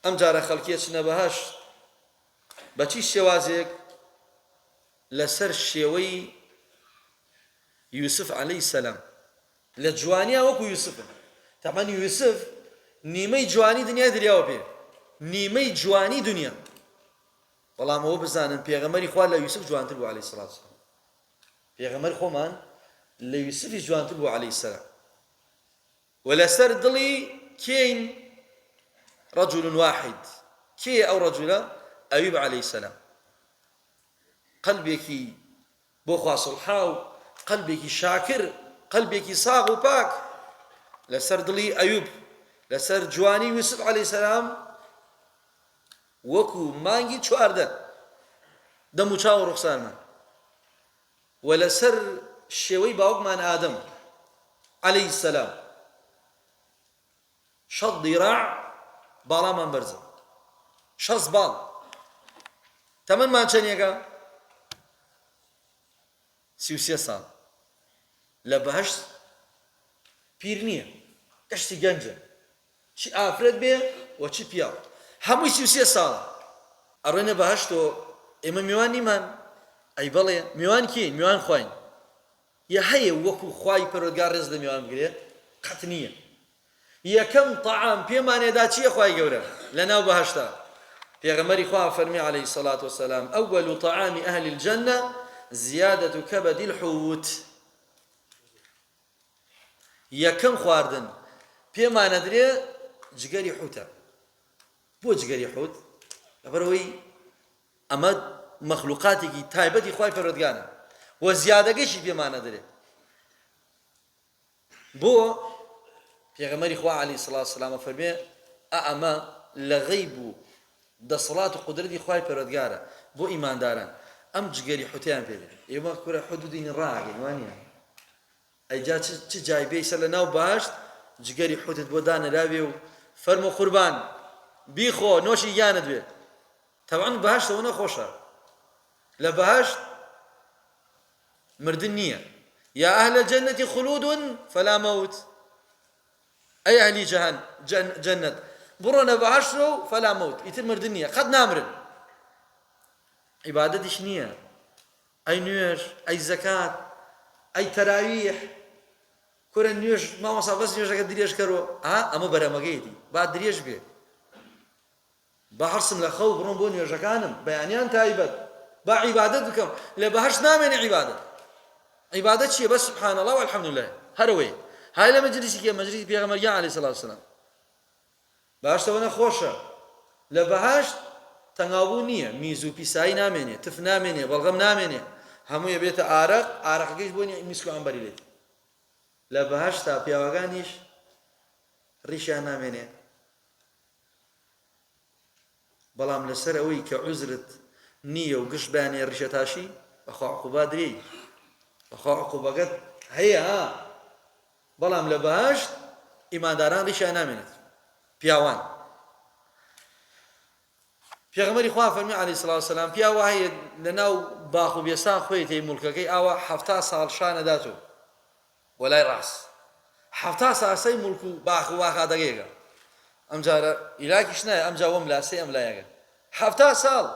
ئەم جارە خەڵکیە چنە بەهەش بەچی شێوازێک لەسەر شێوەی یوسف عەلەیهی سەلام لە جوانیا وەکو یوسفن. تەمان یوسف نیمەی جوانی دنیا دریاوە پێ، نیمەی جوانی دنیا. بەڵام ئەوە بزانن پێغەمبەری خوا لە یوسف جوانتر بوو عەلەیهی سەڵات وسەلام. پێغەمبەر خۆمان لە یوسفی جوانتر بوو عەلەیهی سەلام. ولەسەر دڵی کێین رجل واحد، کێ ئەو ڕەجولە؟ ئەیوب عەلەیهی سەلام. قەلبێکی بۆ خوا سڵحاو، قەلبێکی شاکر، قەلبێکی ساغ و پاک لەسەر دڵی ئەیوب، لەسەر جوانی یوسف عەلەیهی سەلام وەکو مانگی چواردە دەم و چاو ڕوخسانمان. و لەسەر شێوەی باوکمان ئادەم عەلەیهی سەلام 6 دیراع باڵامان بەرزە، 6 باڵ. تەمەنمان چەندێکە؟ 33 ساڵ. لە بەهەشت پیر نییە، گەشتی گەنجە، چی ئافرەت بێ و چی پیاو هەمووی 33 ساڵە. ئەڕێنە بەهەشتۆ ئێمە میوان نیمان. ئەی بەڵێ میوان کین؟ میوان خواین. یا هەیە وەکو خوای پەروەردگار ڕێز لە میوان بگرێت؟ قەت نییە. یەکەم تەعام پێمانێدا چییە خوای گەورە لە ناو بەهەشتا؟ پێغەمبەری خوا فەرمی عەلەیهی سەڵات وسەلام ئەوەل طەعامی ئەهلی الجەنە زیادەت کەبەدی الحوت. یەکەم خواردن پێمانەدرێ جگەری حوتە. بۆ جگەری حوت؟ لەبەرەوەی ئەمە مەخلوقاتێکی تایبەتی خوای پەروەردگارە و زیادەگەشی پێمانەدرێ. بۆ پێغەمبەری خوا عەلەیهی سەڵات وسەلام فەرمێ ئەمە لە غەیب و دەسەڵات و قودرەتی خوای پەروەردگارە بۆ ئیمانداران. ئەم جگەری حوتیان پێدێ. ئێمە کورە حودودین ڕاگەین وانە؟ ئەیجا چ جای بێیسە لە ناو بەهەشت جگەری حوتت بۆ دانەراوێ و فەرمو قوربان بیخۆ نۆشی گیانت بێ. تەبعاً بەهەشتەوە نەخۆشە. لە بەهەشت مردن نییە. یا ئەهل الجەنەتی خولود فەلا مەوت. ئەی ئەهلی جەنەت بڕۆنە بەهەشتەوە فەلا مەوت، ئیتر مردن نییە، قەت نامرن. عیبادەتیش نییە. ئەی نوێژ، ئەی زەکات، ئەی تەراویح. کورە نوێژ مامۆستا بەس نوێژەکە درێژ کەرەوە. ئەمە بەرەمەگەیەتی با درێژ بێ. با هەرسم لە خەو بڕۆم بۆ نوێژەکانم بەیانیان تایبەت. با عیبادەت بکەم. لە بەهەشت نامێنێ عیبادەت. عیبادەت چییە؟ بەس سوبحان الله والحەمدولله هەرەوەی. هاي لە مەجلیسی کێ؟ مەجلیسی پێغەمبەرگیان عەلەیهی سەڵات وسەلام. بەهەشتەوە نەخۆشە. لە بەهەشت تەنگاوبوو نییە، میز و پیسایی نامێنێ، تف نامێنێ، بەڵغەم نامێنێ، هەموویە بێتە ئارەق، ئارەقەکەیش بۆ میسک و عەمبەری لێت. لە بەهەشتا پیاوەکانیش ڕیشیان نامێنێ. بەڵام لەسەر ئەوەی کە عوزرت نییە و گشت بەیانێ ڕیشە تاشی بەخوا عقوبا درێی، بەخوا عقوبەکەت هەیە. بەڵام لە بەهەشت ئیمانداران ڕیشیان نامێنێت، پیاوان. پێغەمبەری خوا فەرمی عەلەیهی سەڵات وسەلام پیاوە هەیە لە ناو باخ و بێسان خۆی تێی موڵکەکەی ئاوا 70 ساڵ شانەداتەوە وەلای ڕاست. 70 ساسەی موڵک و باخ و واخا دەگەیەکە. ئەم جارە ئیراکیش نایە، ئەم جا وەم لاسەی ئەم لایەکە 70 ساڵ.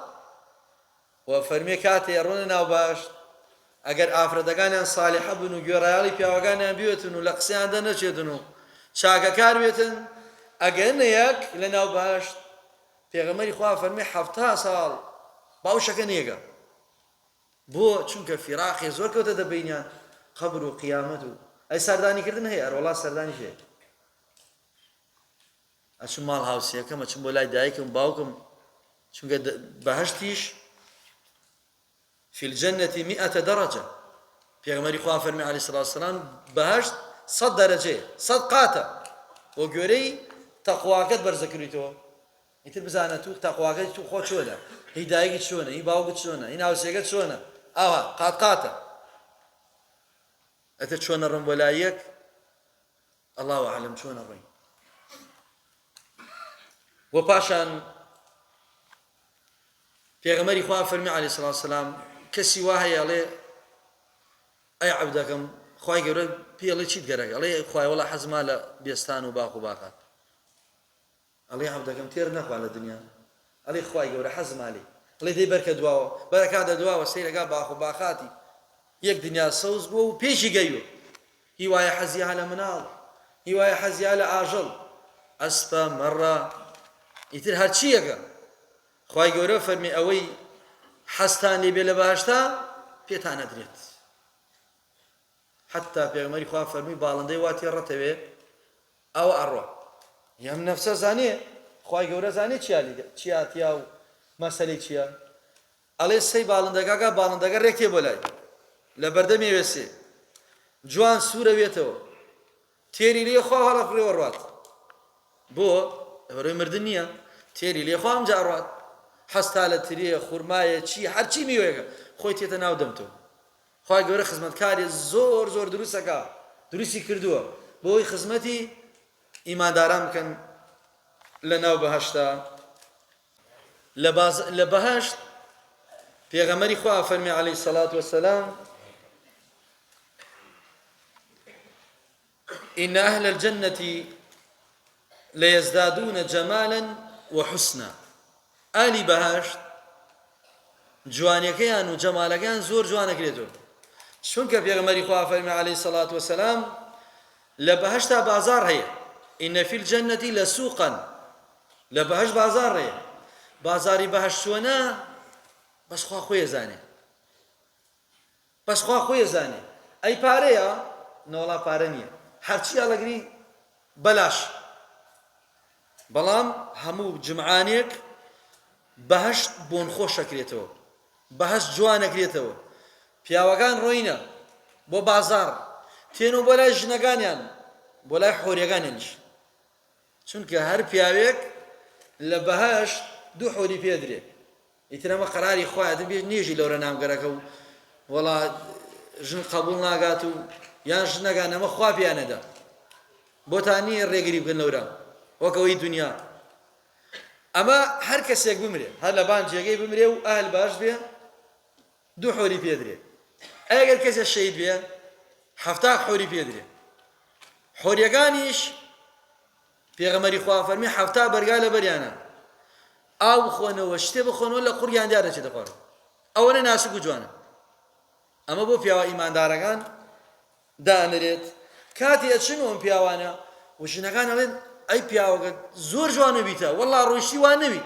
و فەرمێ کاتێ ڕۆنە ناو بەهەشت ئەگەر ئافرەتەکانیان ساڵحە بن و گوێڕایاڵی پیاوەکانیان بێتن و لە قسەیاندا نەچێتن و چاکەکار بێتن، ئەگەنە یەک لە ناو بەهەشت پێغەمبەری خوا فەرمێ 70 ساڵ باوشەکە نێگە. بۆ چونکە فیراقی زۆر کەوتە دەبینیان قەبر و قیامەت و ئەی سەردانیکردن هەیە. ئەرۆڵا سەردانیش هەیە. ئەچم ماڵ هاوسیەکەم، ئەچم بۆ لای دایکم باوکم، چونکە بەهەشتیش في الجنة 100 درجة. پێغەمبەری خوا فەرمی عەلەیهی سەڵات وسەلام بەهەشت 100 دەرەجەیە، 100 قاتە. بۆ گوێرەی تەقواکەت بەرزە کردیتەوە. ئیتر بزانە تو تەقواکەت تو خۆ چۆنە، هی دایکت چۆنە، هی باوکت چۆنە، هی ناوسێکەت چۆنە، ئاوا قات قاتە. ئەتر چۆنە ڕۆم بۆ لای یەک ئەڵڵاهو ئەعلەم چۆنە ڕۆین. و پاشان پێغەمبەری خوا فەرمی عەلەیهی سەڵات وسەلام کەسی وا هەیە ئەڵێ ئەی عەبدەکەم خوای گەورە پێڵێ چیت گەرەکە؟ ئەڵێ خوای وەڵا حەزما لە بێستان و باخ و باقات. ئەڵێ عەبدەکەم تێر نەخوا لە دنیا ئەڵێ خوای گەورە حەزما لێ ئەڵێ دەی بەرکە دواوە بەرەکاتە دواوە سەیرەکا باخ و باخاتی یەک دنیا سەوز بووە و پێشی گەیوە هی وایە حەزیها لە مناڵ هی وایە حەزیها لە ئاژەڵ ئەسپە مەڕە ئیتر هەرچیەکە خوای گەورە فەرمی ئەوەی حەستان لێ بێ لە باشتا پێتان نەدرێت حتا پێغەمبەری خوا فەرمی باڵندەی وا تێڕەتەوێ ئەوە ئەڕوا یەم نەفسە زانێ خوای گەورە زانێ چیاتیا و مەسەلەی چییە ئەڵێ سەی باڵندەکەکە باڵندەکە ڕێک تێ بۆ لای لە بەردەمی وێسێ جوان سوورەوێتەوە تێری لێ خوا هەڵەفڕێوە ڕوات بۆ بەڕێوەی مردن نییە تێری لێ خوا ئەمجا ڕوات حەستا لە ترێ خوورمایە چی هەرچی میوەیەکە خۆی تێتە ناو دەمتەوە خوای گەورە خزمەتکاری زۆر زۆر دروستەکە دروستی کردووە بۆی خزمەتی ئیمانداران بکەن لە ناو بەهەشتا لە بەهەشت پێغەمبەری خوا فەرمی عەلەیهی سەڵات وەسەلام إن أهل الجنة ليزدادون جمالا وحسنا آلی بەهەشت جوانیەکەیان و جەمالەکەیان زۆر جوانەکرێتەوە چونکە پێغەمبەری خوا فەرمی عەلەیهی سەڵات وەسەلام لە بەهەشتا بازار هەیە إن في الجنة لسوقا لە بەهەشت بازار هەیە بازاری بەهەشت چۆنە بەس خوا خۆی ئەزانێ بەس خوا خۆی ئەزانێ ئەی پارەیە نەوەڵا پارە نییە هەرچی هەڵەگری بەلاش بەڵام هەموو جمعانێک بەهەشت بۆن خۆشەکرێتەوە بەهەشت جوانەکرێتەوە پیاوەکان ڕۆینە بۆ بازار تێنەوە بۆ لای ژنەکانیان بۆ لای حۆریەکانیانیش چونکە هەر پیاوێک لە بەهەشت دوو حۆری پێدرێ ئیتر ئەمە قەراری خوایە دەبێت نێژی لەورە نامگەرەکە و وەڵا ژن قبول ناگات و یان ژنەکان ئەمە خوا پێیانەدا بۆتان نییە ڕێگری بکەن لەورە وەکەوەی دنیا ئەمە هەر کەسێک بمرێ هەر لە بانجێگەی بمرێ و ئاهل باش بێ دوو حۆری پێدرێ ئەگەر کەسێک شەهید بێ 70 حۆری پێدرێ حۆریەکانیش پێغەمبەری خوا فەرمی 70 بەرگا لە بەریانە ئاو بخۆنەوە شتێ بخۆنەوە لە قوڕیان دیار دەچێتە خوارەوە ئەوەنە ناسک و جوانە ئەمە بۆ پیاوە ئیماندارەکان دانرێت کاتی ئەچن ئەم پیاوانە و ژنەکان ئەڵێن ئەی پیاوەکە زۆر جوانە بیتە وەڵا ڕۆیشتی وان نەبی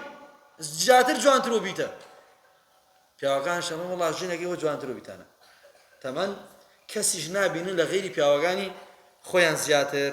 جاتر جوانترۆ بیتە پیاوەکان شەمە وەڵا ژنێکی وە جوانترۆ بیتانە تەمەن کەسیش نابینن لە غەیری پیاوەکانی خۆیان زیاتر